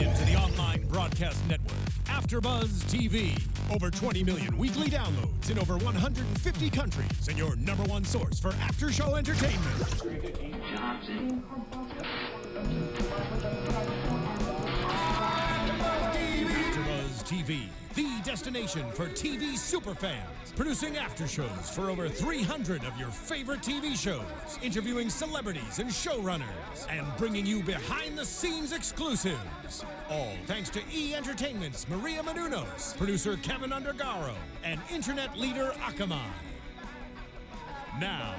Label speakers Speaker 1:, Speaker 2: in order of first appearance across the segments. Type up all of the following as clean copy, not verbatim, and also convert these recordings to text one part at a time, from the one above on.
Speaker 1: into the online broadcast network, AfterBuzz TV. Over 20 million weekly downloads in over 150 countries, and your number one source for after-show entertainment. AfterBuzz TV, the destination for TV superfans. Producing aftershows for over 300 of your favorite TV shows, interviewing celebrities and showrunners, and bringing you behind-the-scenes exclusives. All thanks to E! Entertainment's Maria Menounos, producer Kevin Undergaro, and internet leader Akamai. Now,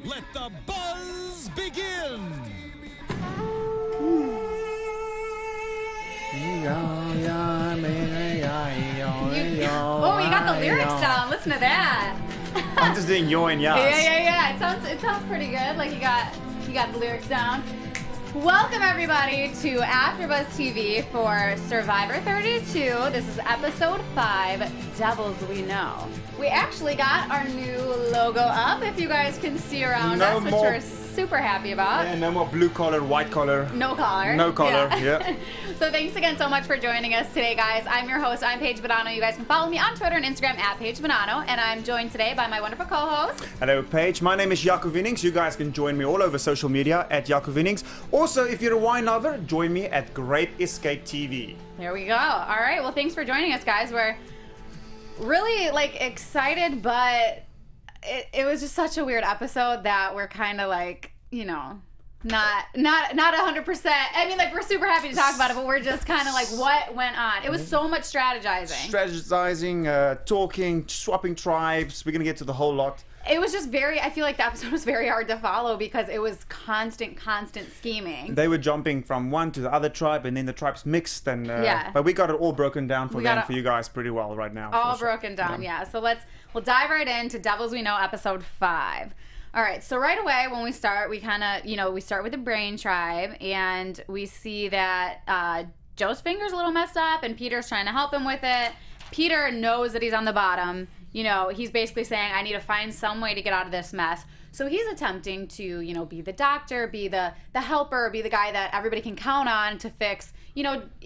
Speaker 1: let the buzz begin!
Speaker 2: Oh, you got the lyrics down. Listen to that.
Speaker 3: I'm just doing yo and yas.
Speaker 2: Yeah. It sounds pretty good. Like you got the lyrics down. Welcome everybody to AfterBuzz TV for Survivor 32. This is episode 5, Devils We Know. We actually got our new logo up, if you guys can see around us, which we're super happy about.
Speaker 3: Yeah, no more blue collar, white collar.
Speaker 2: No collar.
Speaker 3: No collar, yeah.
Speaker 2: So thanks again so much for joining us today, guys. I'm your host, I'm Paige Bonanno. You guys can follow me on Twitter and Instagram at Paige Bonanno, and I'm joined today by my wonderful co-host.
Speaker 3: Hello, Paige. My name is Jaco Vienings. You guys can join me all over social media at Jaco Vienings. Also, if you're a wine lover, join me at Grape Escape TV.
Speaker 2: There we go. All right, well, thanks for joining us, guys. We're really, excited, but it was just such a weird episode that we're kind of not 100%. I mean, we're super happy to talk about it, but we're just kind of what went on? It was so much
Speaker 3: Strategizing, talking, swapping tribes. We're going to get to the whole lot.
Speaker 2: It was just I feel like the episode was very hard to follow because it was constant scheming.
Speaker 3: They were jumping from one to the other tribe, and then the tribes mixed. And
Speaker 2: yeah.
Speaker 3: But we got it all broken down for you guys pretty well right now.
Speaker 2: All broken down, yeah. So we'll dive right into Devils We Know episode 5. All right, so right away when we start, we kind of, we start with the Brain tribe, and we see that Joe's finger's a little messed up, and Peter's trying to help him with it. Peter knows that he's on the bottom. He's basically saying, I need to find some way to get out of this mess. So he's attempting to, be the doctor, be the helper, be the guy that everybody can count on to fix,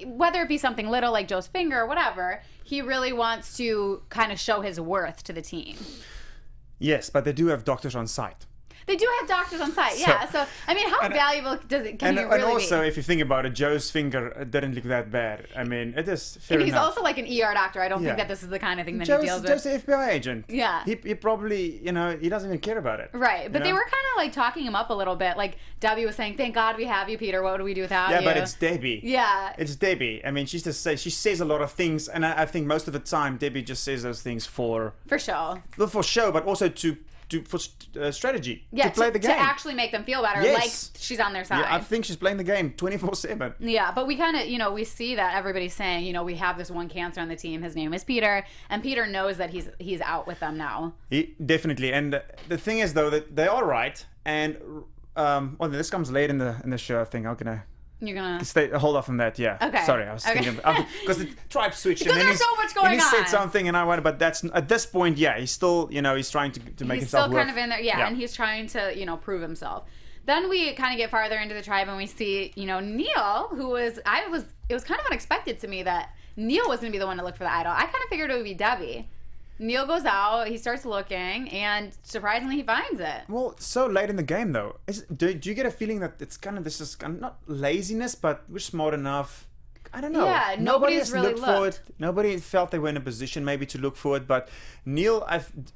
Speaker 2: whether it be something little like Joe's finger or whatever. He really wants to kind of show his worth to the team.
Speaker 3: Yes, but they do have doctors on site.
Speaker 2: They do have doctors on site, yeah. So I mean, how valuable can he really be?
Speaker 3: And also, if you think about it, Joe's finger didn't look that bad. I mean, it is fair
Speaker 2: And he's
Speaker 3: enough.
Speaker 2: also like an ER doctor. I don't think that this is the kind of thing that he deals with.
Speaker 3: Joe's an FBI agent.
Speaker 2: Yeah.
Speaker 3: He probably, he doesn't even care about it.
Speaker 2: Right, but they were kind of talking him up a little bit. Like Debbie was saying, "Thank God we have you, Peter. What would we do without you?"
Speaker 3: Yeah, but it's Debbie.
Speaker 2: Yeah.
Speaker 3: It's Debbie. I mean, she says a lot of things, and I think most of the time Debbie just says those things for
Speaker 2: show.
Speaker 3: Well, for show, but also for strategy, to play the game.
Speaker 2: To actually make them feel better, like she's on their side.
Speaker 3: Yeah, I think she's playing the game 24/7.
Speaker 2: Yeah, but we kind of, we see that everybody's saying, we have this one cancer on the team. His name is Peter, and Peter knows that he's out with them now.
Speaker 3: Definitely, and the thing is though that they are right, and this comes late in the show. I think I'm gonna.
Speaker 2: You're gonna
Speaker 3: hold off on that, yeah.
Speaker 2: Okay.
Speaker 3: Sorry, I was thinking because the tribe switched.
Speaker 2: Because
Speaker 3: and then
Speaker 2: there's so much going on.
Speaker 3: He said something, and I went, but that's at this point, yeah. He's still, he's trying to make himself.
Speaker 2: He's still kind of in there, yeah, and he's trying to, prove himself. Then we kind of get farther into the tribe, and we see, Neil, who was, it was kind of unexpected to me that Neil was gonna be the one to look for the idol. I kind of figured it would be Debbie. Neil goes out, he starts looking, and surprisingly he finds it.
Speaker 3: Well, so late in the game though. Do you get a feeling that it's this is kind of not laziness, but we're smart enough? I don't know.
Speaker 2: Yeah, nobody's really
Speaker 3: looked for it. Nobody felt they were in a position maybe to look for it, but Neil,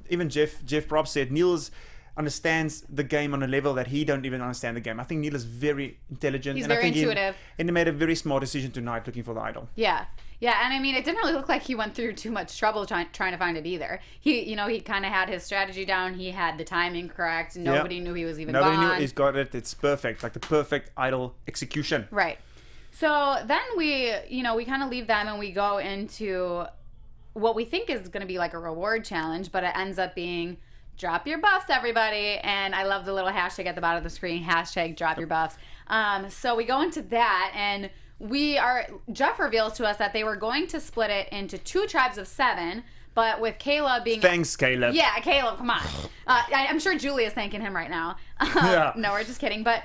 Speaker 3: even Jeff Propp said, Neil's understands the game on a level that he don't even understand the game. I think Neil is very intelligent.
Speaker 2: He's
Speaker 3: and
Speaker 2: very
Speaker 3: I think
Speaker 2: intuitive.
Speaker 3: And he made a very smart decision tonight looking for the idol.
Speaker 2: Yeah. Yeah, and I mean, it didn't really look like he went through too much trouble trying to find it either. He kind of had his strategy down. He had the timing correct. Nobody knew he was even gone.
Speaker 3: Nobody knew he's got it. It's perfect, like the perfect idol execution.
Speaker 2: Right. So then we kind of leave them and we go into what we think is going to be like a reward challenge, but it ends up being drop your buffs, everybody. And I love the little hashtag at the bottom of the screen, hashtag drop your buffs. So we go into that, and Jeff reveals to us that they were going to split it into 2 tribes of 7, but with Caleb being...
Speaker 3: Thanks, Caleb.
Speaker 2: Yeah, Caleb, come on. I'm sure Julie is thanking him right now.
Speaker 3: Yeah.
Speaker 2: No, we're just kidding. But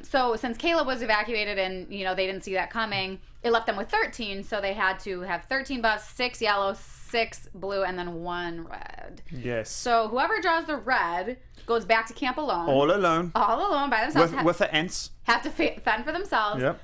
Speaker 2: so since Caleb was evacuated and, they didn't see that coming, it left them with 13, so they had to have 13 buffs, 6 yellow, 6 blue, and then 1 red.
Speaker 3: Yes.
Speaker 2: So whoever draws the red goes back to camp alone.
Speaker 3: All alone.
Speaker 2: All alone by themselves.
Speaker 3: With the ants.
Speaker 2: Have to fend for themselves.
Speaker 3: Yep.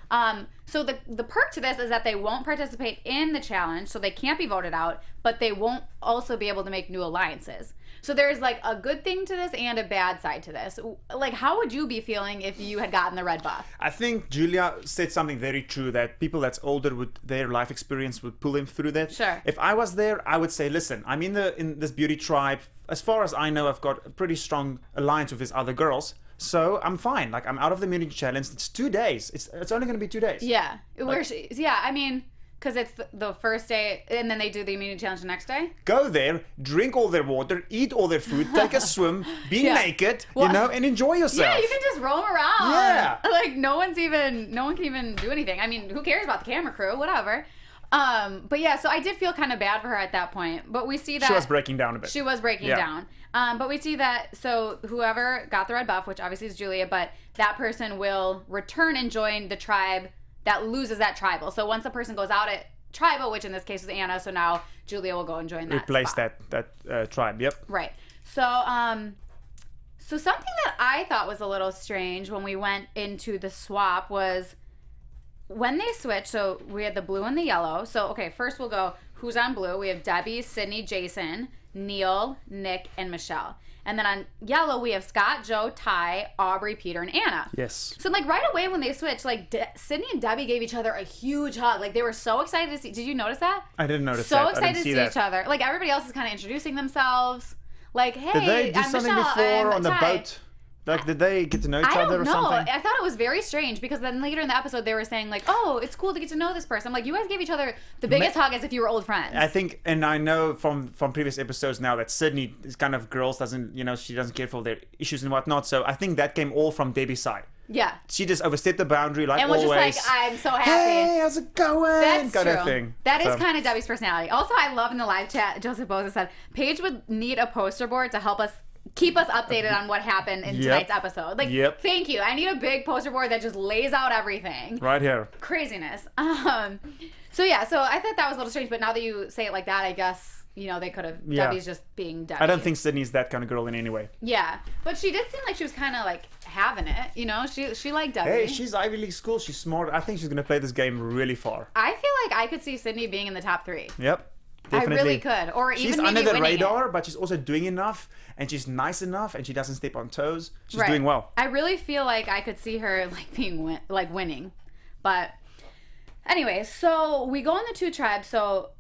Speaker 2: So the perk to this is that they won't participate in the challenge, so they can't be voted out, but they won't also be able to make new alliances. So there's like a good thing to this and a bad side to this. Like, how would you be feeling if you had gotten the red buff?
Speaker 3: I think Julia said something very true, that people that's older with their life experience would pull them through that.
Speaker 2: Sure.
Speaker 3: If I was there, I would say, listen, I'm in this beauty tribe. As far as I know, I've got a pretty strong alliance with these other girls. So I'm fine. Like, I'm out of the immunity challenge. It's 2 days. It's only going to be 2 days.
Speaker 2: Yeah. I mean, because it's the first day, and then they do the immunity challenge the next day.
Speaker 3: Go there, drink all their water, eat all their food, take a swim, be naked, and enjoy yourself.
Speaker 2: Yeah, you can just roam around.
Speaker 3: Yeah.
Speaker 2: Like, no one can even do anything. I mean, who cares about the camera crew? Whatever. But yeah, so I did feel kind of bad for her at that point. But we see that
Speaker 3: she was breaking down a bit.
Speaker 2: She was breaking down. But we see that, so whoever got the red buff, which obviously is Julia, but that person will return and join the tribe that loses that tribal. So once a person goes out at tribal, which in this case is Anna, so now Julia will go and join that
Speaker 3: Replace
Speaker 2: spot.
Speaker 3: that tribe, yep.
Speaker 2: Right. So, so something that I thought was a little strange when we went into the swap was when they switched, so we had the blue and the yellow. So, okay, first we'll go who's on blue. We have Debbie, Sydney, Jason, Neil, Nick, and Michelle. And then on yellow, we have Scott, Joe, Ty, Aubrey, Peter, and Anna.
Speaker 3: Yes.
Speaker 2: So, like, right away when they switched, like, Sydney and Debbie gave each other a huge hug. Like, they were so excited to see. Did you notice that?
Speaker 3: I didn't notice
Speaker 2: so
Speaker 3: that.
Speaker 2: So excited to see each other. Like, everybody else is kind of introducing themselves. Like, hey,
Speaker 3: did they do
Speaker 2: I'm
Speaker 3: something
Speaker 2: Michelle,
Speaker 3: before on the
Speaker 2: Ty.
Speaker 3: boat? Like, did they get to know each other or something?
Speaker 2: I don't know. I thought it was very strange because then later in the episode they were saying like, "Oh, it's cool to get to know this person." I'm like, you guys gave each other the biggest hug as if you were old friends.
Speaker 3: I think, and I know from previous episodes now that Sydney is kind of girls she doesn't care for their issues and whatnot. So I think that came all from Debbie's side.
Speaker 2: Yeah.
Speaker 3: She just overstepped the boundary like
Speaker 2: and was
Speaker 3: always.
Speaker 2: just like, I'm so happy.
Speaker 3: Hey, how's it going?
Speaker 2: That's
Speaker 3: kind
Speaker 2: true.
Speaker 3: of thing.
Speaker 2: That is kind of Debbie's personality. Also, I love in the live chat, Joseph Boza said, Paige would need a poster board to help us keep us updated on what happened in tonight's episode. Like, thank you. I need a big poster board that just lays out everything.
Speaker 3: Right here.
Speaker 2: Craziness. So yeah, so I thought that was a little strange, but now that you say it like that, I guess, they could have, Debbie's just being Debbie.
Speaker 3: I don't think Sydney's that kind of girl in any way.
Speaker 2: Yeah, but she did seem like she was kind of like having it, she liked Debbie.
Speaker 3: Hey, she's Ivy League school, she's smart. I think she's going to play this game really far.
Speaker 2: I feel like I could see Sydney being in the top 3.
Speaker 3: Yep. Definitely.
Speaker 2: I really could. Or even
Speaker 3: she's
Speaker 2: maybe
Speaker 3: under the
Speaker 2: winning
Speaker 3: radar,
Speaker 2: it.
Speaker 3: but she's also doing enough, and she's nice enough, and she doesn't step on toes. She's doing well.
Speaker 2: I really feel like I could see her like being winning. But anyway, so we go on the 2 tribes. So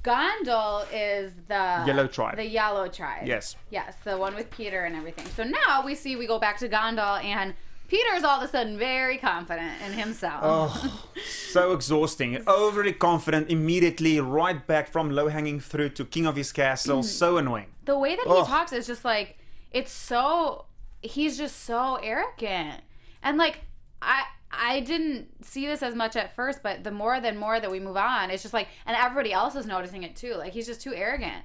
Speaker 2: Gondal is the
Speaker 3: yellow tribe.
Speaker 2: The yellow tribe.
Speaker 3: Yes.
Speaker 2: Yes, the one with Peter and everything. So now we go back to Gondal, and Peter is all of a sudden very confident in himself.
Speaker 3: Oh, so exhausting. Overly confident, immediately right back from low-hanging fruit to king of his castle. So annoying.
Speaker 2: The way that he talks is just like, he's just so arrogant. And like, I didn't see this as much at first, but the more that we move on, it's just like, and everybody else is noticing it too. Like, he's just too arrogant.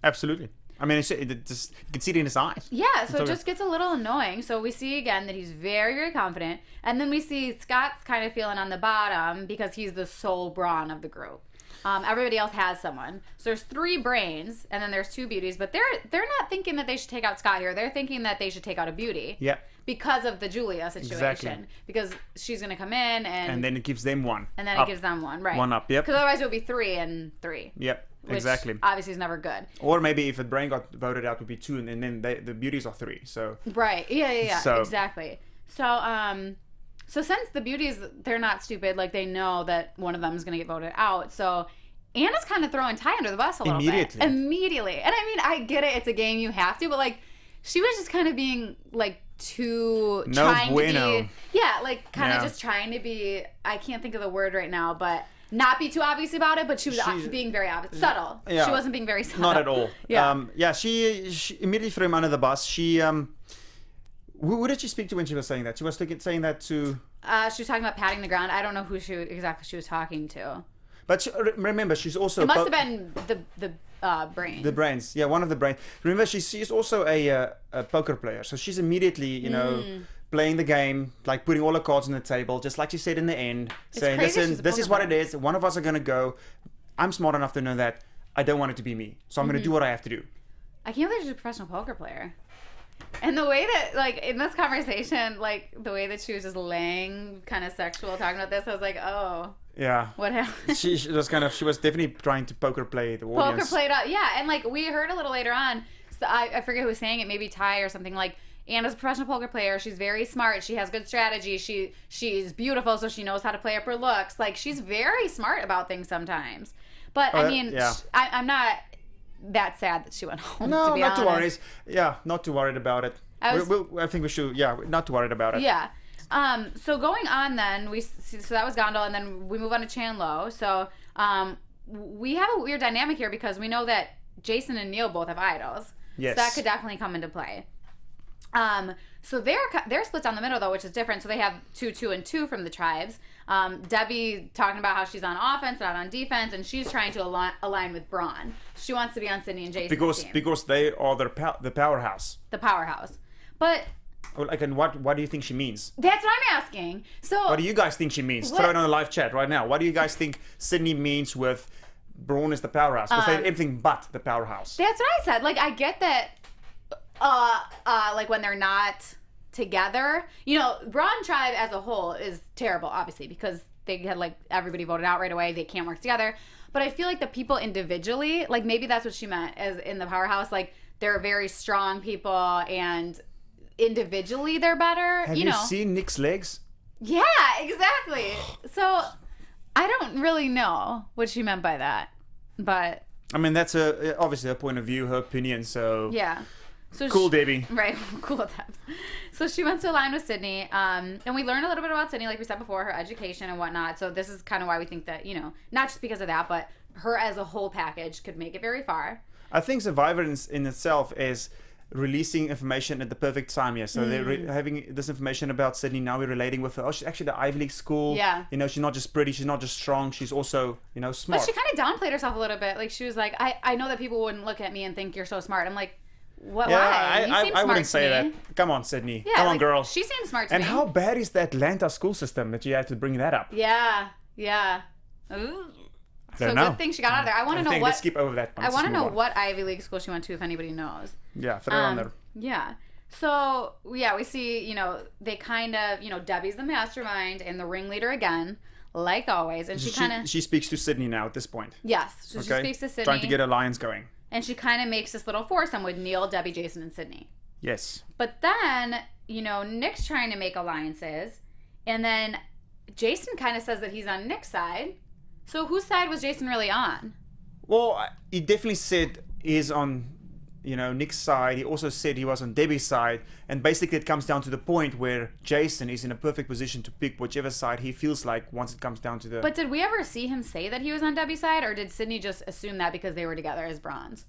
Speaker 3: Absolutely. I mean, you can see it in his eyes.
Speaker 2: Yeah, so it just gets a little annoying. So we see again that he's very, very confident. And then we see Scott's kind of feeling on the bottom because he's the sole brawn of the group. Everybody else has someone. So there's 3 brains, and then there's 2 beauties. But they're not thinking that they should take out Scott here. They're thinking that they should take out a beauty.
Speaker 3: Yeah.
Speaker 2: Because of the Julia situation.
Speaker 3: Exactly.
Speaker 2: Because she's going to come in and
Speaker 3: then it gives them 1.
Speaker 2: And then it gives them 1, right.
Speaker 3: 1 up, yep.
Speaker 2: Because otherwise it would be 3 and 3.
Speaker 3: Yep.
Speaker 2: Which
Speaker 3: exactly.
Speaker 2: Obviously is never good.
Speaker 3: Or maybe if a brain got voted out, it would be 2, and then the beauties are 3. So.
Speaker 2: Right. Yeah. So, exactly. So since the beauties, they're not stupid, like they know that one of them is going to get voted out. So Anna's kind of throwing Ty under the bus a little bit. Immediately. And I mean, I get it. It's a game. You have to. But like, she was just kind of being like trying to be. Yeah. Like kind of just trying to be, I can't think of the word right now, but not be too obvious about it, but she was being very obvious. Subtle. Yeah. She wasn't being very subtle.
Speaker 3: Not at all.
Speaker 2: Yeah.
Speaker 3: She immediately threw him under the bus. She, who did she speak to when she was saying that? She was saying that to...
Speaker 2: she was talking about patting the ground. I don't know who exactly she was talking to.
Speaker 3: But remember, she's also...
Speaker 2: It must have been the brains.
Speaker 3: The brains. Yeah, one of the brains. Remember, she's also a poker player. So she's immediately, playing the game, like putting all the cards on the table, just like she said in the end, saying, listen, this is what it is. One of us are going to go. I'm smart enough to know that I don't want it to be me. So I'm going to do what I have to do.
Speaker 2: I can't believe she's a professional poker player. And the way that, like, in this conversation, like, the way that she was just laying kind of sexual talking about this, I was like, oh.
Speaker 3: Yeah.
Speaker 2: What happened?
Speaker 3: She was definitely trying to poker play the audience.
Speaker 2: Poker played up. Yeah, and, like, we heard a little later on, so I forget who was saying it, maybe Ty or something, like, Anna's a professional poker player. She's very smart. She has good strategy. She's beautiful, so she knows how to play up her looks. Like, she's very smart about things sometimes. But, I mean,
Speaker 3: yeah.
Speaker 2: I'm not that sad that she went home,
Speaker 3: No,
Speaker 2: to be
Speaker 3: not
Speaker 2: honest.
Speaker 3: too worried. Yeah, not too worried about it. I think we should, not too worried about it.
Speaker 2: Yeah. So going on then, so that was Gondal, and then we move on to Chan Lo. So we have a weird dynamic here because we know that Jason and Neil both have idols.
Speaker 3: Yes.
Speaker 2: So that could definitely come into play. So they're split down the middle though, which is different. So they have 2, 2, and 2 from the tribes. Debbie talking about how she's on offense, not on defense, and she's trying to align with Brawn. She wants to be on Sydney and Jason's team.
Speaker 3: Because they are the powerhouse.
Speaker 2: The powerhouse. But
Speaker 3: like, and what do you think she means?
Speaker 2: that's what I'm asking. So
Speaker 3: What do you guys think she means? Throw it on the live chat right now. What do you guys think Sydney means with Brawn is the powerhouse? Because they're everything but the powerhouse.
Speaker 2: that's what I said. Like, I get that. Like when they're not together, you know, Brawn tribe as a whole is terrible, obviously, because they had like everybody voted out right away. They can't work together. But I feel like the people individually, like maybe that's what she meant as in the powerhouse. Like they're very strong people, and individually they're better.
Speaker 3: Have you seen Nick's legs?
Speaker 2: Yeah, exactly. So I don't really know what she meant by that, but
Speaker 3: I mean, that's obviously her point of view, her opinion. So
Speaker 2: yeah. So
Speaker 3: cool, Debbie.
Speaker 2: Right, cool Debs. So she went to align with Sydney, and we learned a little bit about Sydney, like we said before, her education and whatnot. So this is kind of why we think that, you know, not just because of that, but her as a whole package could make it very far.
Speaker 3: I think Survivor in itself is releasing information at the perfect time here. So they're having this information about Sydney. Now we're relating with her. Oh, she's actually the Ivy League school.
Speaker 2: Yeah.
Speaker 3: You know, she's not just pretty. She's not just strong. She's also, you know, smart.
Speaker 2: But she kind of downplayed herself a little bit. Like she was like, I know that people wouldn't look at me and think you're so smart. I'm like, what?
Speaker 3: Yeah,
Speaker 2: why? You seem
Speaker 3: I
Speaker 2: smart
Speaker 3: wouldn't
Speaker 2: to
Speaker 3: say
Speaker 2: me.
Speaker 3: that. Come on, Sydney.
Speaker 2: Yeah,
Speaker 3: Come on,
Speaker 2: like,
Speaker 3: girl.
Speaker 2: She seems smart to
Speaker 3: And
Speaker 2: me.
Speaker 3: how bad is the Atlanta school system that you had to bring that up?
Speaker 2: Yeah. Ooh. So good thing she got out of there. I want to know what.
Speaker 3: Let's skip over that one.
Speaker 2: I want to know what Ivy League school she went to, if anybody knows.
Speaker 3: Yeah, throw it on there.
Speaker 2: Yeah. So, yeah, we see, you know, they kind of, you know, Debbie's the mastermind and the ringleader again, like always. And
Speaker 3: She speaks to Sydney now at this point.
Speaker 2: Yes. So she speaks to Sydney.
Speaker 3: Trying to get alliance going.
Speaker 2: And she kind of makes this little foursome with Neil, Debbie, Jason, and Sydney.
Speaker 3: Yes.
Speaker 2: But then, you know, Nick's trying to make alliances. And then Jason kind of says that he's on Nick's side. So whose side was Jason really on?
Speaker 3: Well, he definitely said he's on, you know, Nick's side. He also said he was on Debbie's side. And basically it comes down to the point where Jason is in a perfect position to pick whichever side he feels like once it comes down to the...
Speaker 2: But did we ever see him say that he was on Debbie's side? Or did Sydney just assume that because they were together as Bronze?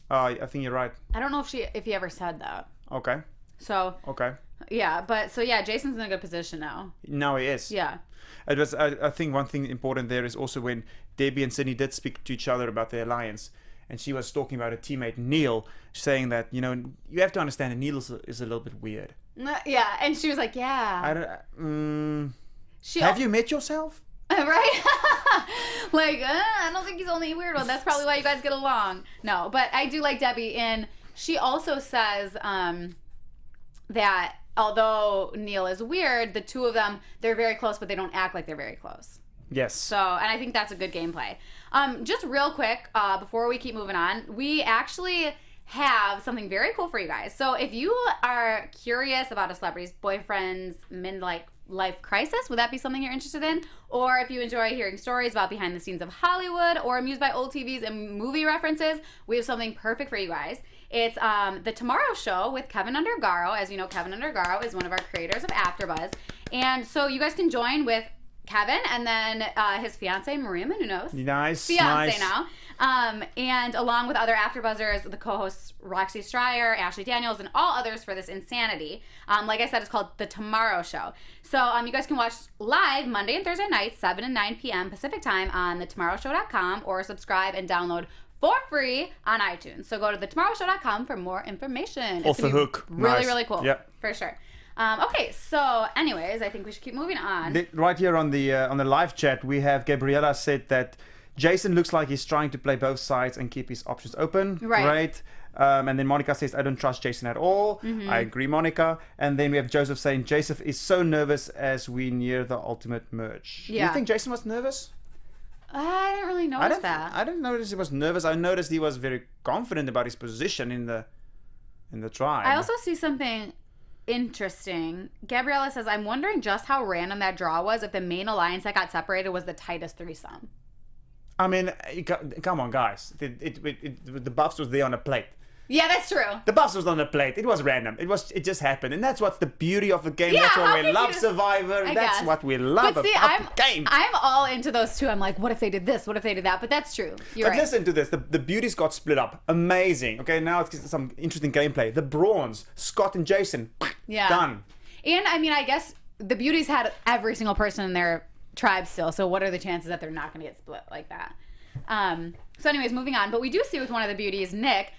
Speaker 3: I think you're right.
Speaker 2: I don't know if he ever said that.
Speaker 3: Okay.
Speaker 2: So...
Speaker 3: Okay.
Speaker 2: Yeah, but... So, yeah, Jason's in a good position now.
Speaker 3: Now he is.
Speaker 2: Yeah.
Speaker 3: It was. I think one thing important there is also when Debbie and Sydney did speak to each other about their alliance, and she was talking about her teammate Neil, saying that, you know, you have to understand that Neil is a little bit weird.
Speaker 2: Yeah, and she was like, yeah.
Speaker 3: Have you met yourself?
Speaker 2: Right? Like, I don't think he's only a weird one. That's probably why you guys get along. No, but I do like Debbie, and she also says that although Neil is weird, the two of them, they're very close, but they don't act like they're very close.
Speaker 3: Yes.
Speaker 2: So, and I think that's a good gameplay. Just real quick, before we keep moving on, we actually have something very cool for you guys. So if you are curious about a celebrity's boyfriend's midlife crisis, would that be something you're interested in? Or if you enjoy hearing stories about behind the scenes of Hollywood or amused by old TVs and movie references, we have something perfect for you guys. It's The Tomorrow Show with Kevin Undergaro. As you know, Kevin Undergaro is one of our creators of AfterBuzz. And so you guys can join with Kevin and then his fiance Maria Menounos.
Speaker 3: Nice.
Speaker 2: Fiance now. And along with other AfterBuzzers, the co-hosts Roxy Stryer, Ashley Daniels, and all others for this insanity. Like I said, it's called The Tomorrow Show. So you guys can watch live Monday and Thursday nights, 7 and 9 p.m. Pacific time on thetomorrowshow.com, or subscribe and download for free on iTunes. So go to thetomorrowshow.com for more information.
Speaker 3: Off the hook.
Speaker 2: Really,
Speaker 3: Nice.
Speaker 2: really cool.
Speaker 3: Yep.
Speaker 2: For sure. Okay, so anyways, I think we should keep moving on.
Speaker 3: Right here on the live chat, we have Gabriella said that Jason looks like he's trying to play both sides and keep his options open.
Speaker 2: Right.
Speaker 3: Great. And then Monica says, I don't trust Jason at all. I agree, Monica. And then we have Joseph saying, Joseph is so nervous as we near the ultimate merge.
Speaker 2: Yeah.
Speaker 3: You think Jason was nervous?
Speaker 2: I didn't really notice that.
Speaker 3: I didn't notice he was nervous. I noticed he was very confident about his position in the tribe.
Speaker 2: I also see something interesting. Gabriella says, I'm wondering just how random that draw was if the main alliance that got separated was the tightest threesome.
Speaker 3: I mean, come on, guys. The buffs was there on a plate.
Speaker 2: Yeah, that's true.
Speaker 3: The buffs was on the plate. It was random. It just happened, and that's what's the beauty of the game.
Speaker 2: Yeah,
Speaker 3: That's why
Speaker 2: how
Speaker 3: we
Speaker 2: could
Speaker 3: love
Speaker 2: you-
Speaker 3: Survivor.
Speaker 2: I
Speaker 3: That's
Speaker 2: guess.
Speaker 3: what we love
Speaker 2: But see,
Speaker 3: about the game.
Speaker 2: I'm all into those too. I'm like, what if they did this? What if they did that? But that's true. You're
Speaker 3: But
Speaker 2: right.
Speaker 3: listen to this. The beauties got split up. Amazing. Okay, now it's some interesting gameplay. The Brawns, Scott and Jason.
Speaker 2: Yeah.
Speaker 3: Done.
Speaker 2: And I mean, I guess the beauties had every single person in their tribe still. So what are the chances that they're not going to get split like that? So anyways, moving on. But we do see with one of the beauties, Nick,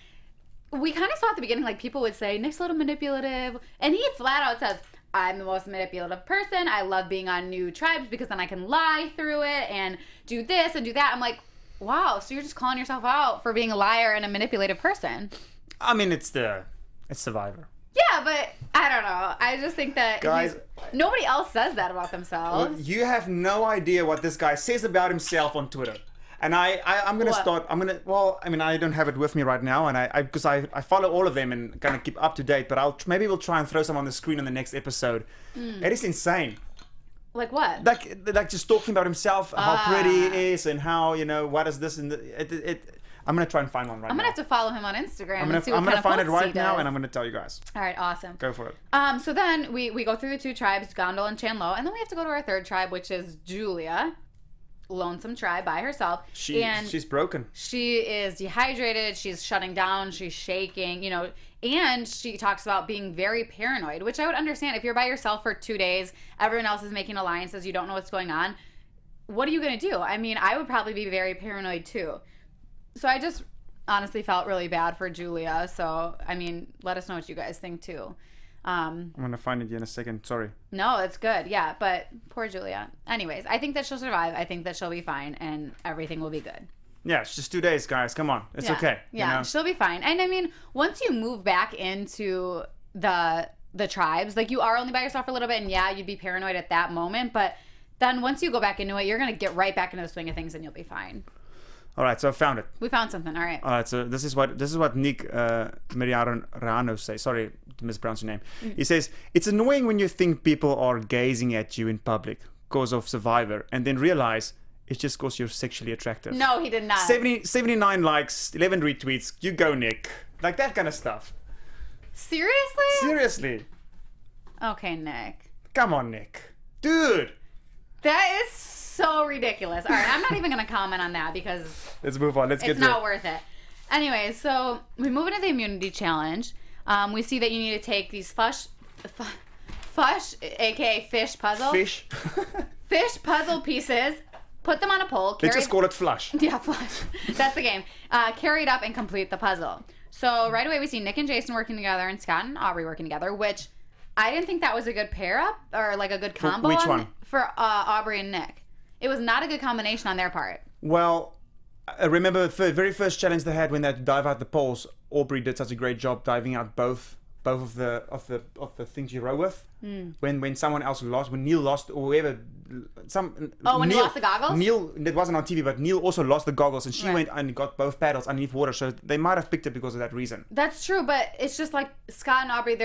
Speaker 2: we kind of saw at the beginning, like people would say, Nick's a little manipulative. And he flat out says, I'm the most manipulative person. I love being on new tribes because then I can lie through it and do this and do that. I'm like, wow, so you're just calling yourself out for being a liar and a manipulative person.
Speaker 3: I mean, it's Survivor.
Speaker 2: Yeah, but I don't know. I just think that
Speaker 3: Guys,
Speaker 2: nobody else says that about
Speaker 3: Well,
Speaker 2: themselves.
Speaker 3: you have no idea what this guy says about himself on Twitter. And I'm gonna
Speaker 2: What?
Speaker 3: start. I mean, I don't have it with me right now, and because I follow all of them and kind of keep up to date. But maybe we'll try and throw some on the screen on the next episode. It is insane.
Speaker 2: Like what?
Speaker 3: Like just talking about himself, how pretty he is, and how what is this and I'm gonna try and find one right now.
Speaker 2: I'm gonna have to follow him on Instagram.
Speaker 3: I'm
Speaker 2: and see what
Speaker 3: gonna
Speaker 2: kind of
Speaker 3: find it
Speaker 2: posts he
Speaker 3: right now,
Speaker 2: does.
Speaker 3: and I'm gonna tell you guys.
Speaker 2: All right, awesome.
Speaker 3: Go for it.
Speaker 2: So then we go through the two tribes, Gondal and Chandlo, and then we have to go to our third tribe, which is Julia, lonesome tribe by herself.
Speaker 3: She's broken.
Speaker 2: She is dehydrated. She's shutting down. She's shaking. And she talks about being very paranoid, which I would understand if you're by yourself for 2 days. Everyone else is making alliances. You don't know what's going on. What are you gonna do? I mean, I would probably be very paranoid too. So I just honestly felt really bad for Julia. So I mean, let us know what you guys think too.
Speaker 3: I'm gonna find it in a second. Sorry.
Speaker 2: No, it's good. Yeah, but poor Julia. Anyways, I think that she'll survive. I think that she'll be fine and everything will be good.
Speaker 3: Yeah, it's just 2 days, guys. Come on, it's okay.
Speaker 2: Yeah, she'll be fine. And I mean, once you move back into the tribes, like you are only by yourself for a little bit, and yeah, you'd be paranoid at that moment, but then once you go back into it, you're gonna get right back into the swing of things, and you'll be fine.
Speaker 3: All right, so I found it.
Speaker 2: We found something. All right.
Speaker 3: All right, so this is what Nick Mariano says. Sorry to mispronounce your name. He says, it's annoying when you think people are gazing at you in public because of Survivor and then realize it's just because you're sexually attractive.
Speaker 2: No, he did not.
Speaker 3: 79 likes, 11 retweets. You go, Nick. Like that kind of stuff.
Speaker 2: Seriously?
Speaker 3: Seriously.
Speaker 2: Okay, Nick.
Speaker 3: Come on, Nick. Dude.
Speaker 2: That is so ridiculous. All right, I'm not even going to comment on that because
Speaker 3: Let's move on. Let's get
Speaker 2: it's
Speaker 3: to
Speaker 2: not
Speaker 3: it.
Speaker 2: worth it. Anyway, so we move into the immunity challenge. We see that you need to take these fush, aka fish puzzle.
Speaker 3: Fish.
Speaker 2: Fish puzzle pieces. Put them on a pole.
Speaker 3: They just call it flush.
Speaker 2: Yeah, flush. That's the game. Carry it up and complete the puzzle. So right away we see Nick and Jason working together and Scott and Aubrey working together, which I didn't think that was a good pair up or like a good combo.
Speaker 3: Which one?
Speaker 2: For Aubrey and Nick. It was not a good combination on their part.
Speaker 3: Well, I remember the very first challenge they had when they had to dive out the poles. Aubrey did such a great job diving out both of the things you row with. When someone else lost, when Neil lost, or whoever,
Speaker 2: when he lost the goggles?
Speaker 3: Neil, it wasn't on TV, but Neil also lost the goggles, and she
Speaker 2: Right.
Speaker 3: went and got both paddles underneath water. So they might have picked it because of that reason.
Speaker 2: That's true, but it's just like Scott and Aubrey,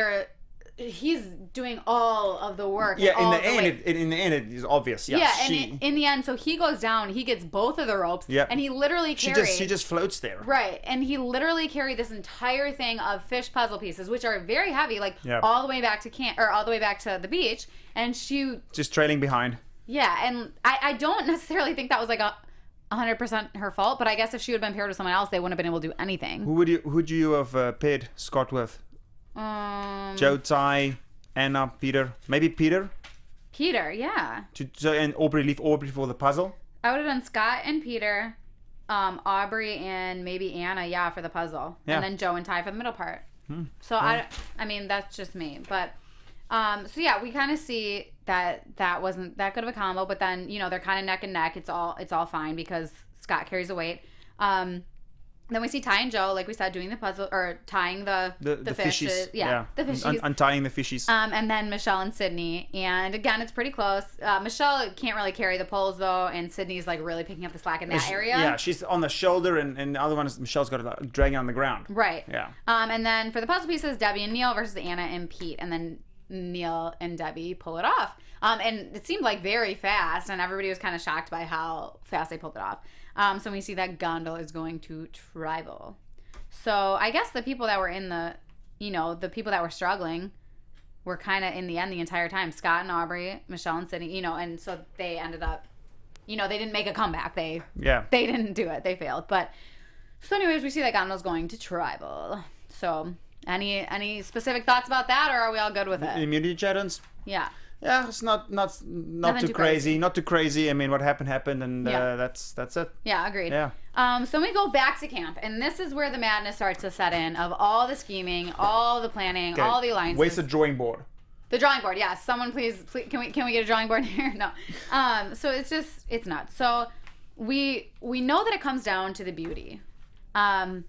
Speaker 2: he's doing all of the work.
Speaker 3: Yeah,
Speaker 2: and
Speaker 3: in the end, it is obvious.
Speaker 2: Yeah,
Speaker 3: she,
Speaker 2: and in the end, so he goes down, he gets both of the ropes,
Speaker 3: Yeah.
Speaker 2: and he literally
Speaker 3: she
Speaker 2: carries.
Speaker 3: just floats there.
Speaker 2: Right, and he literally carried this entire thing of fish puzzle pieces, which are very heavy, like
Speaker 3: Yeah.
Speaker 2: all the way back to all the way back to the beach, and she.
Speaker 3: Just trailing behind.
Speaker 2: Yeah, and I don't necessarily think that was like 100% her fault, but I guess if she would have been paired with someone else, they wouldn't have been able to do anything.
Speaker 3: Who'd you have paired Scott with? Joe, Ty, Anna, Peter. Maybe Peter.
Speaker 2: Peter, yeah.
Speaker 3: And Aubrey, leave Aubrey for the puzzle.
Speaker 2: I would have done Scott and Peter, Aubrey and maybe Anna, yeah, for the puzzle,
Speaker 3: Yeah.
Speaker 2: and then Joe and Ty for the middle part. So I mean, that's just me, but So yeah, we kind of see that wasn't that good of a combo, but then they're kind of neck and neck. It's all fine because Scott carries the weight. Then we see Ty and Joe, like we said, doing the puzzle or tying the fishes.
Speaker 3: Yeah,
Speaker 2: the fishies.
Speaker 3: Untying the fishies.
Speaker 2: And then Michelle and Sydney. And again, it's pretty close. Michelle can't really carry the poles though, and Sydney's like really picking up the slack in that area.
Speaker 3: Yeah, she's on the shoulder, and the other one is Michelle's got to drag it on the ground.
Speaker 2: Right.
Speaker 3: Yeah.
Speaker 2: And then for the puzzle pieces, Debbie and Neil versus Anna and Pete, and then Neil and Debbie pull it off. And it seemed like very fast, and everybody was kind of shocked by how fast they pulled it off. So we see that Gondel is going to tribal. So I guess the people that were in the people that were struggling were kind of in the end the entire time. Scott and Aubrey, Michelle and Sydney, and so they ended up, they didn't make a comeback. They didn't do it. They failed. But so anyways, we see that Gondel's going to tribal. So any specific thoughts about that, or are we all good with it?
Speaker 3: Immunity challenge?
Speaker 2: Yeah.
Speaker 3: Yeah, it's not too crazy. Not too crazy. I mean, what happened, and that's it.
Speaker 2: Yeah, agreed.
Speaker 3: Yeah.
Speaker 2: So we go back to camp, and this is where the madness starts to set in of all the scheming, all the planning, all the alliances.
Speaker 3: Where's the drawing board?
Speaker 2: The drawing board, yes. Someone please can we get a drawing board here? No. So it's nuts. So we know that it comes down to the beauty. Ty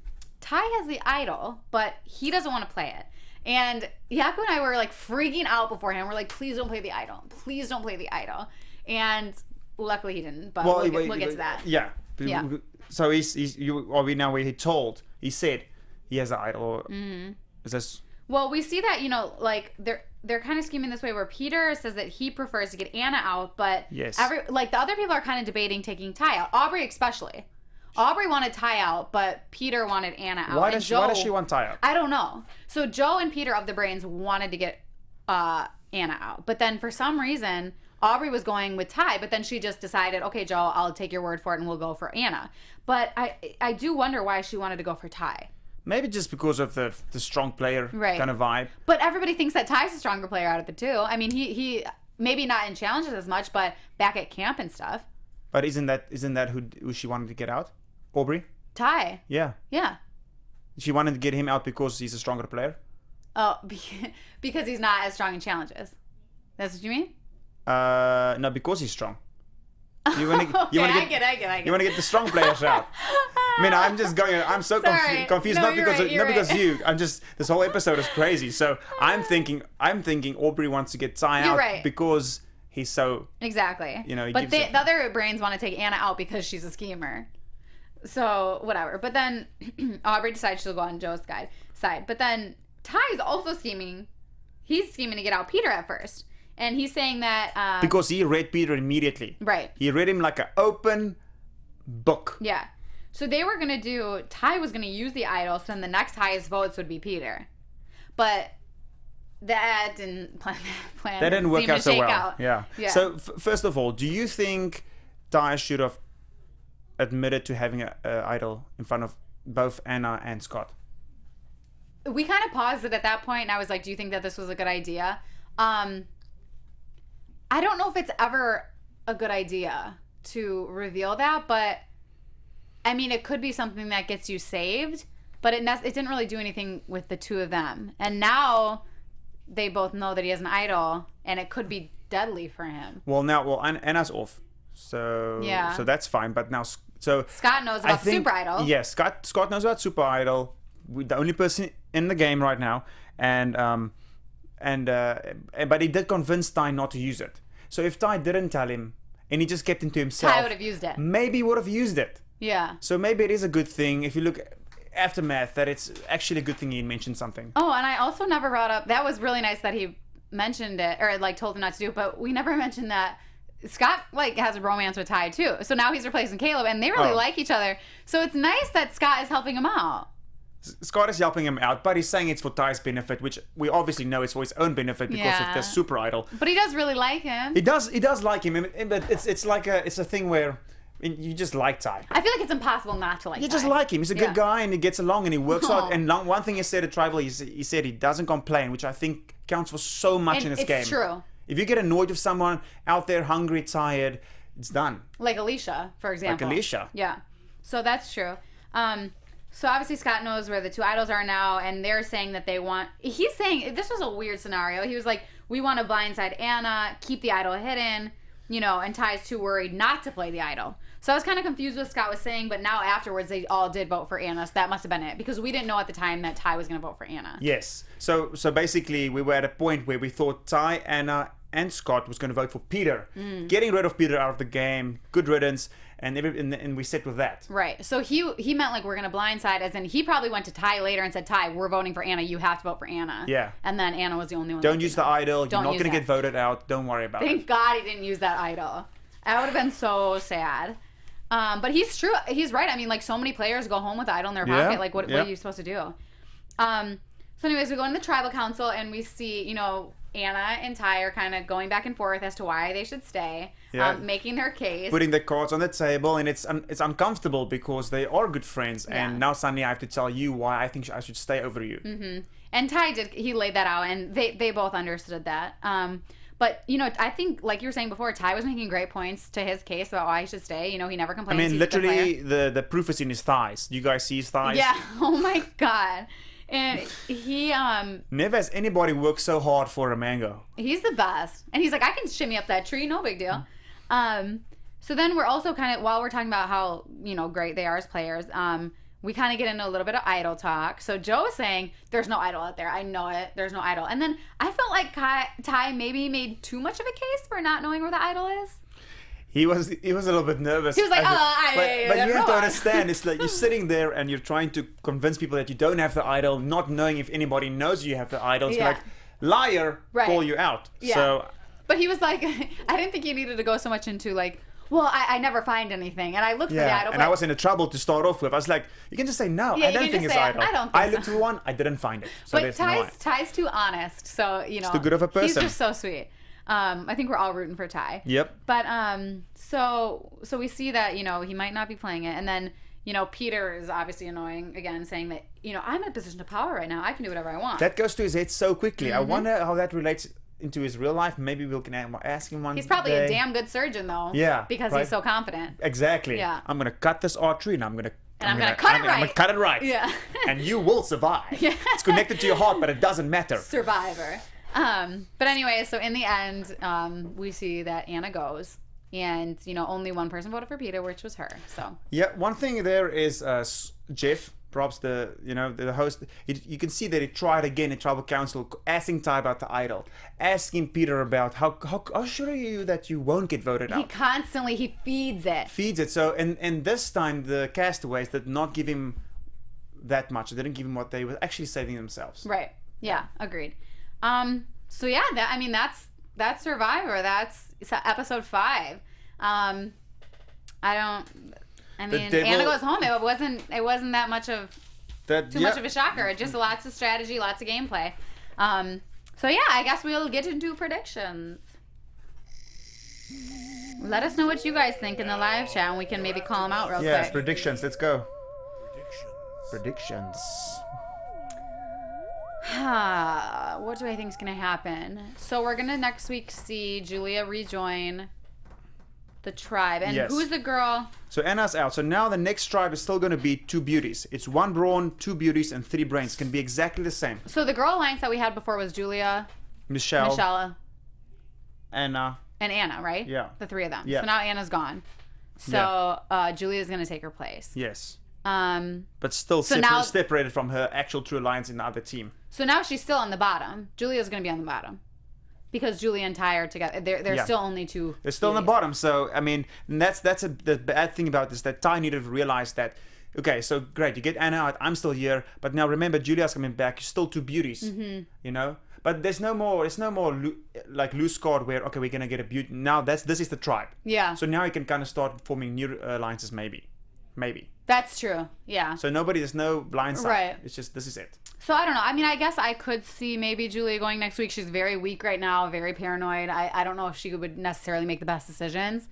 Speaker 2: has the idol, but he doesn't want to play it. And Jaco and I were like freaking out beforehand. We're like, please don't play the idol. Please don't play the idol. And luckily he didn't, but we'll get to that.
Speaker 3: Yeah. So he said he has an idol. Mm-hmm. Is this?
Speaker 2: Well, we see that, like they're kind of scheming this way where Peter says that he prefers to get Anna out, but
Speaker 3: yes.
Speaker 2: The other people are kind of debating taking Ty out. Aubrey especially. Aubrey wanted Ty out, but Peter wanted Anna out.
Speaker 3: Why does she want Ty out?
Speaker 2: I don't know. So Joe and Peter of the Brains wanted to get Anna out. But then for some reason, Aubrey was going with Ty, but then she just decided, okay, Joe, I'll take your word for it and we'll go for Anna. But I do wonder why she wanted to go for Ty.
Speaker 3: Maybe just because of the strong player kind of vibe.
Speaker 2: But everybody thinks that Ty's a stronger player out of the two. I mean, he maybe not in challenges as much, but back at camp and stuff.
Speaker 3: But isn't that who she wanted to get out? Aubrey?
Speaker 2: Ty.
Speaker 3: Yeah.
Speaker 2: Yeah.
Speaker 3: She wanted to get him out because he's a stronger player?
Speaker 2: Oh, because he's not as strong in challenges. That's what you mean?
Speaker 3: No, because he's strong. You want to
Speaker 2: I get it.
Speaker 3: You want to get the strong players out. I mean, I'm so confused.
Speaker 2: No,
Speaker 3: because you. I'm just, this whole episode is crazy. So I'm thinking Aubrey wants to get Ty out because he's so...
Speaker 2: Exactly. But the other Brains want to take Anna out because she's a schemer. So, whatever. But then Aubrey decides she'll go on Joe's side. But then Ty's also scheming. He's scheming to get out Peter at first. And he's saying that...
Speaker 3: because he read Peter immediately.
Speaker 2: Right.
Speaker 3: He read him like an open book.
Speaker 2: Yeah. So they were going to do... Ty was going to use the idol, so then the next highest votes would be Peter. But that didn't plan.
Speaker 3: That didn't work out so well.
Speaker 2: Yeah.
Speaker 3: So, first of all, do you think Ty should have admitted to having an idol in front of both Anna and Scott?
Speaker 2: We kind of paused it at that point, and I was like, do you think that this was a good idea? I don't know if it's ever a good idea to reveal that, but I mean, it could be something that gets you saved, but it didn't really do anything with the two of them. And now they both know that he has an idol, and it could be deadly for him.
Speaker 3: Well, Anna's off. So that's fine, but now
Speaker 2: Scott knows about Super Idol.
Speaker 3: Yes, Scott knows about Super Idol. We're the only person in the game right now, but he did convince Ty not to use it. So if Ty didn't tell him and he just kept it to himself,
Speaker 2: Ty would have used it.
Speaker 3: Maybe he would have used it.
Speaker 2: Yeah.
Speaker 3: So maybe it is a good thing if you look aftermath that it's actually a good thing he mentioned something.
Speaker 2: Oh, and I also never brought up, that was really nice that he mentioned it or like told him not to do it, but we never mentioned that Scott has a romance with Ty too. So now he's replacing Caleb and they really like each other. So it's nice that Scott is helping him out.
Speaker 3: Scott is helping him out, but he's saying it's for Ty's benefit, which we obviously know is for his own benefit because of the Super Idol.
Speaker 2: But he does really like him.
Speaker 3: He does like him, but it's a thing where you just like Ty.
Speaker 2: I feel like it's impossible not to like Ty.
Speaker 3: You just like him. He's a good guy and he gets along and he works hard. And one thing he said at Tribal, he said he doesn't complain, which I think counts for so much in this game.
Speaker 2: It's true.
Speaker 3: If you get annoyed with someone out there, hungry, tired, it's done.
Speaker 2: Like Alicia, for example.
Speaker 3: Like Alicia.
Speaker 2: Yeah. So that's true. So obviously Scott knows where the two idols are now, and they're saying that he's saying, this was a weird scenario. He was like, we want to blindside Anna, keep the idol hidden, you know, and Ty's too worried not to play the idol. So I was kind of confused what Scott was saying, but now afterwards they all did vote for Anna, so that must have been it, because we didn't know at the time that Ty was going to vote for Anna.
Speaker 3: Yes. So basically we were at a point where we thought Ty, Anna, and Scott was going to vote for Peter. Getting rid of Peter out of the game, good riddance, and we sit with that.
Speaker 2: Right. So he meant like we're going to blindside, as in he probably went to Ty later and said, Ty, we're voting for Anna. You have to vote for Anna.
Speaker 3: Yeah.
Speaker 2: And then Anna was the only one.
Speaker 3: Don't use the idol. You're not going to
Speaker 2: that.
Speaker 3: get voted out. Don't worry about it.
Speaker 2: Thank God he didn't use that idol. That would have been so sad. But he's true. He's right. I mean, like, so many players go home with the idol in their pocket. Like, what are you supposed to do? So anyways, we go in the tribal council and we see, you know, Anna and Ty are kind of going back and forth as to why they should stay, making their case.
Speaker 3: Putting the cards on the table, and it's uncomfortable because they are good friends, and now suddenly I have to tell you why I think I should stay over you.
Speaker 2: Mm-hmm. And Ty he laid that out, and they both understood that. But, you know, I think, like you were saying before, Ty was making great points to his case about why he should stay. You know, he never complains.
Speaker 3: I mean, literally, the proof is in his thighs. You guys see his thighs?
Speaker 2: Yeah. Oh, my God. And he,
Speaker 3: never has anybody worked so hard for a mango.
Speaker 2: He's the best. And he's like, I can shimmy up that tree, no big deal. So then we're also kind of, while we're talking about how, you know, great they are as players, we kind of get into a little bit of idol talk. So Joe is saying, there's no idol out there. I know it. There's no idol. And then I felt like Ty maybe made too much of a case for not knowing where the idol is.
Speaker 3: He was a little bit nervous.
Speaker 2: He was like,
Speaker 3: but you have to understand, it's like you're sitting there and you're trying to convince people that you don't have the idol, not knowing if anybody knows you have the idol. It's like, liar, call you out.
Speaker 2: Yeah.
Speaker 3: So,
Speaker 2: but he was like, I didn't think he needed to go so much into like, well, I never find anything. And I looked for the idol.
Speaker 3: And I was in a trouble to start off with. I was like, you can just say, no, I don't think it's idol.
Speaker 2: I don't think
Speaker 3: I looked for one, I didn't find it. So
Speaker 2: but Ty's too honest. So, you know.
Speaker 3: He's too good of a person.
Speaker 2: He's just so sweet. I think we're all rooting for Ty.
Speaker 3: Yep.
Speaker 2: But so we see that, you know, he might not be playing it, and then, you know, Peter is obviously annoying again, saying that, you know, I'm in a position of power right now. I can do whatever I want.
Speaker 3: That goes to his head so quickly. I wonder how that relates into his real life. Maybe we can ask him one day.
Speaker 2: He's probably a damn good surgeon though.
Speaker 3: Yeah.
Speaker 2: Because he's so confident.
Speaker 3: Exactly.
Speaker 2: Yeah.
Speaker 3: I'm gonna cut this artery and I'm gonna
Speaker 2: cut it right.
Speaker 3: I'm gonna cut it right.
Speaker 2: Yeah.
Speaker 3: And you will survive.
Speaker 2: Yeah.
Speaker 3: It's connected to your heart, but it doesn't matter.
Speaker 2: Survivor. But anyway, so in the end, we see that Anna goes, and, you know, only one person voted for Peter, which was her. So
Speaker 3: yeah, one thing there is Jeff, props the host. You can see that he tried again in tribal council, asking Ty about the idol, asking Peter about how sure are you that you won't get voted out.
Speaker 2: He feeds it. So
Speaker 3: and this time the castaways did not give him that much. They didn't give him what they were actually saving themselves.
Speaker 2: Right. Yeah. Agreed. So yeah, that's Survivor. That's episode 5. Anna goes home. It wasn't that much of much of a shocker. Just lots of strategy, lots of gameplay. So yeah, I guess we'll get into predictions. Let us know what you guys think in the live chat, and we can maybe call them out real quick.
Speaker 3: Yeah, predictions. Let's go. Predictions.
Speaker 2: What do I think is going to happen? So we're going to next week see Julia rejoin the tribe. And who's the girl?
Speaker 3: So Anna's out. So now the next tribe is still going to be 2 beauties. It's 1 brawn, 2 beauties, and 3 brains. Can be exactly the same.
Speaker 2: So the girl alliance that we had before was Julia, Michelle,
Speaker 3: Anna,
Speaker 2: and Anna, right?
Speaker 3: Yeah.
Speaker 2: The 3 of them.
Speaker 3: Yeah.
Speaker 2: So now Anna's gone. So Julia's going to take her place.
Speaker 3: Yes. But still separated from her actual true alliance in the other team.
Speaker 2: So now she's still on the bottom. Julia's going to be on the bottom. Because Julia and Ty are together. They're still only 2.
Speaker 3: They're still on the bottom. So, I mean, that's the bad thing about this, that Ty needed to realize that, okay, so great, you get Anna out, I'm still here, but now remember, Julia's coming back, you're still 2 beauties, you know? But there's no more like loose card where, okay, we're going to get a beauty. Now this is the tribe.
Speaker 2: Yeah.
Speaker 3: So now you can kind of start forming new alliances, maybe.
Speaker 2: That's true. Yeah.
Speaker 3: So there's no blind side.
Speaker 2: Right.
Speaker 3: It's just, this is it.
Speaker 2: So I don't know. I mean, I guess I could see maybe Julia going next week. She's very weak right now, very paranoid. I don't know if she would necessarily make the best decisions.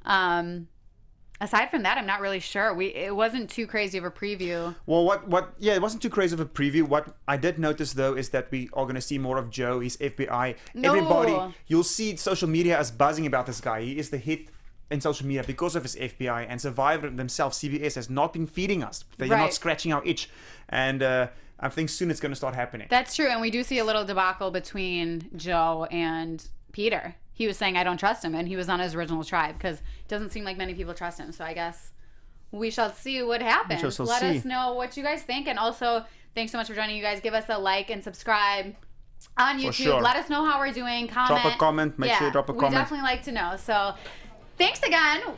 Speaker 2: Aside from that, I'm not really sure. It wasn't too crazy of a preview.
Speaker 3: Well, it wasn't too crazy of a preview. What I did notice, though, is that we are going to see more of Joe. He's FBI.
Speaker 2: No.
Speaker 3: Everybody, you'll see social media is buzzing about this guy. He is the hit in social media because of his FBI, and Survivor themselves, CBS, has not been feeding us. They're not scratching our itch. And I think soon it's going to start happening.
Speaker 2: That's true, and we do see a little debacle between Joe and Peter. He was saying, I don't trust him, and he was on his original tribe, because it doesn't seem like many people trust him. So I guess we shall see what happens. Let us know what you guys think, and also, thanks so much for joining. You guys give us a like and subscribe on YouTube.
Speaker 3: Sure.
Speaker 2: Let us know how we're doing. Comment.
Speaker 3: Drop a comment. Make sure you drop a comment.
Speaker 2: We definitely like to know. So thanks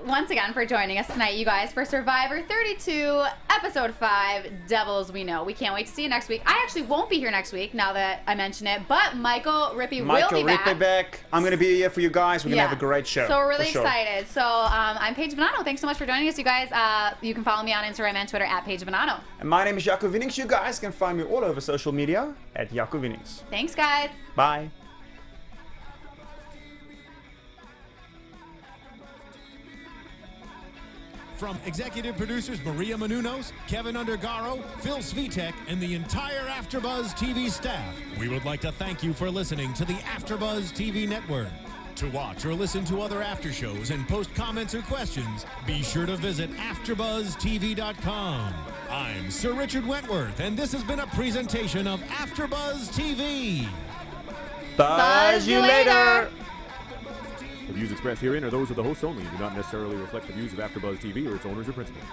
Speaker 2: once again, for joining us tonight, you guys, for Survivor 32, Episode 5, Devils We Know. We can't wait to see you next week. I actually won't be here next week, now that I mention it, but Michael Rippey will be back.
Speaker 3: I'm going to be here for you guys. We're going to have a great show.
Speaker 2: So we're really excited. So I'm Paige Bonanno. Thanks so much for joining us, you guys. You can follow me on Instagram and Twitter at Paige Bonanno.
Speaker 3: And my name is Jaco Vienings. You guys can find me all over social media at Jaco Vienings.
Speaker 2: Thanks, guys.
Speaker 3: Bye.
Speaker 1: From executive producers Maria Menounos, Kevin Undergaro, Phil Svitek, and the entire AfterBuzz TV staff, we would like to thank you for listening to the AfterBuzz TV network. To watch or listen to other after shows and post comments or questions, be sure to visit AfterBuzzTV.com. I'm Sir Richard Wentworth, and this has been a presentation of AfterBuzz TV.
Speaker 3: Buzz you later.
Speaker 4: The views expressed herein are those of the hosts only and do not necessarily reflect the views of AfterBuzz TV or its owners or principals.